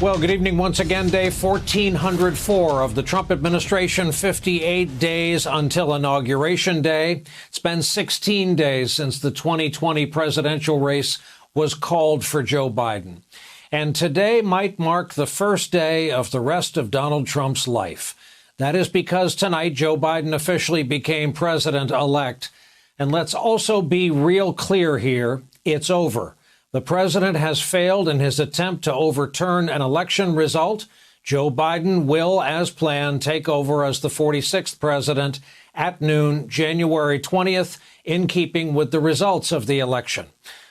Well, good evening once again. Day 1404 of the Trump administration, 58 days until Inauguration Day. It's been 16 days since the 2020 presidential race was called for Joe Biden. And today might mark the first day of the rest of Donald Trump's life. That is because tonight Joe Biden officially became president-elect. And let's also be real clear here. It's over. The president has failed in his attempt to overturn an election result. Joe Biden will, as planned, take over as the 46th president at noon, January 20th, in keeping with the results of the election.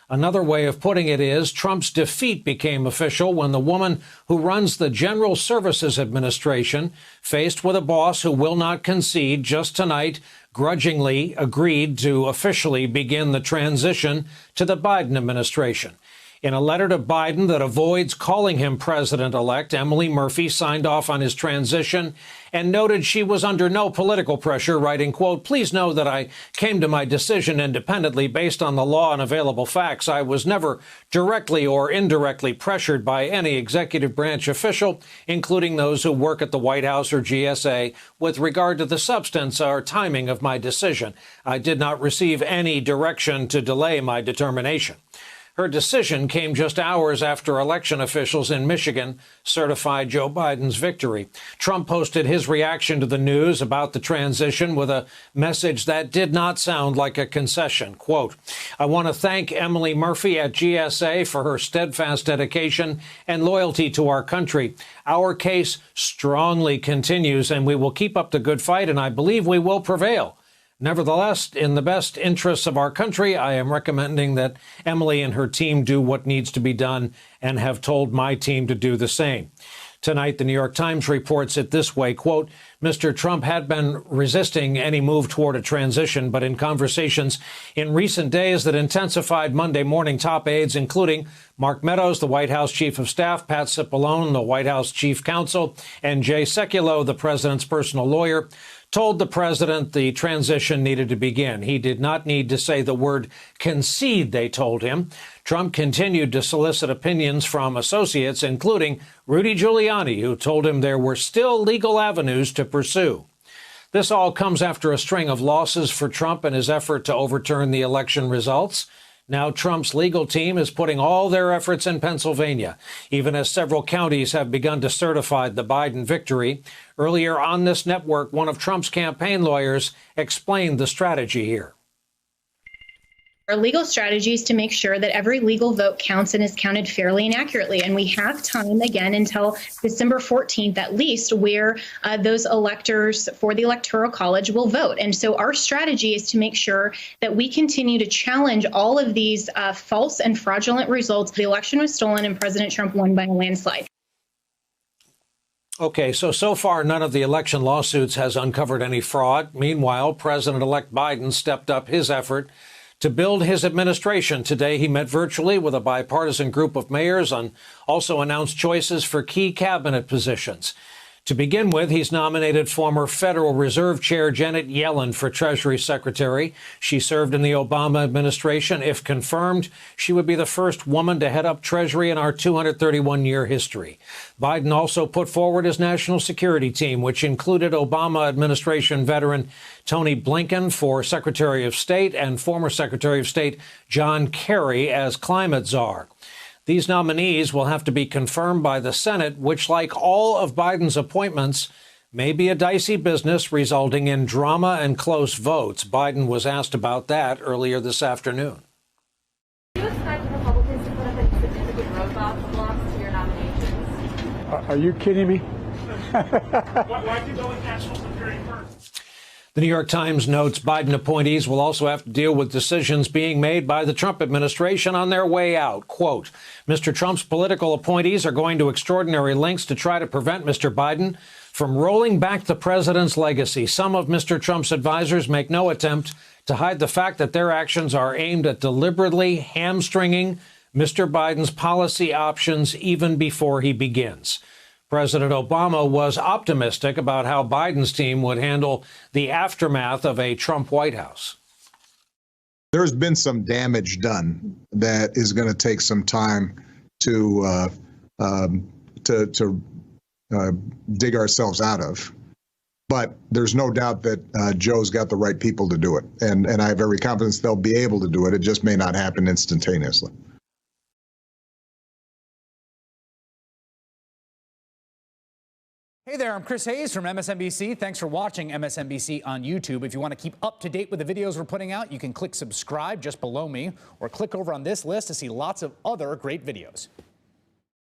Another way of putting it is Trump's defeat became official when the woman who runs the General Services Administration, faced with a boss who will not concede, just tonight grudgingly agreed to officially begin the transition to the Biden administration. In a letter to Biden that avoids calling him president-elect, Emily Murphy signed off on his transition and noted she was under no political pressure, writing, quote, "Please know that I came to my decision independently based on the law and available facts. I was never directly or indirectly pressured by any executive branch official, including those who work at the White House or GSA, with regard to the substance or timing of my decision. I did not receive any direction to delay my determination." Her decision came just hours after election officials in Michigan certified Joe Biden's victory. Trump posted his reaction to the news about the transition with a message that did not sound like a concession. Quote, "I want to thank Emily Murphy at GSA for her steadfast dedication and loyalty to our country. Our case strongly continues, and we will keep up the good fight, and I believe we will prevail. Nevertheless, in the best interests of our country, I am recommending that Emily and her team do what needs to be done and have told my team to do the same." Tonight, the New York Times reports it this way, quote, "Mr. Trump had been resisting any move toward a transition, but in conversations in recent days that intensified Monday morning, top aides, including Mark Meadows, the White House chief of staff, Pat Cipollone, the White House chief counsel, and Jay Sekulow, the president's personal lawyer, told the president the transition needed to begin. He did not need to say the word concede, they told him. Trump continued to solicit opinions from associates, including Rudy Giuliani, who told him there were still legal avenues to pursue. This all comes after a string of losses for Trump in his effort to overturn the election results. Now Trump's legal team is putting all their efforts in Pennsylvania, even as several counties have begun to certify the Biden victory. Earlier on this network, one of Trump's campaign lawyers explained the strategy here. Our legal strategy is to make sure that every legal vote counts and is counted fairly and accurately. And we have time, again, until December 14th, at least, where those electors for the Electoral College will vote. And so our strategy is to make sure that we continue to challenge all of these false and fraudulent results. The election was stolen and President Trump won by a landslide. Okay, so far, none of the election lawsuits has uncovered any fraud. Meanwhile, President-elect Biden stepped up his effort to build his administration. Today, he met virtually with a bipartisan group of mayors and also announced choices for key cabinet positions. To begin with, he's nominated former Federal Reserve Chair Janet Yellen for Treasury Secretary. She served in the Obama administration. If confirmed, she would be the first woman to head up Treasury in our 231-year history. Biden also put forward his national security team, which included Obama administration veteran Tony Blinken for Secretary of State and former Secretary of State John Kerry as climate czar. These nominees will have to be confirmed by the Senate, which, like all of Biden's appointments, may be a dicey business, resulting in drama and close votes. Biden was asked about that earlier this afternoon. Do you expect Republicans to put up any significant roadblocks to your nominations? Are you kidding me? Why do you go with national security first? The New York Times notes Biden appointees will also have to deal with decisions being made by the Trump administration on their way out. Quote, Mr. Trump's political appointees are going to extraordinary lengths to try to prevent Mr. Biden from rolling back the president's legacy. Some of Mr. Trump's advisors make no attempt to hide the fact that their actions are aimed at deliberately hamstringing Mr. Biden's policy options even before he begins. President Obama was optimistic about how Biden's team would handle the aftermath of a Trump White House. There's been some damage done that is going to take some time to to dig ourselves out of. But there's no doubt that Joe's got the right people to do it. And I have every confidence they'll be able to do it. It just may not happen instantaneously. Hey there, I'm Chris Hayes from MSNBC. Thanks for watching MSNBC on YouTube. If you want to keep up to date with the videos we're putting out, you can click subscribe just below me or click over on this list to see lots of other great videos.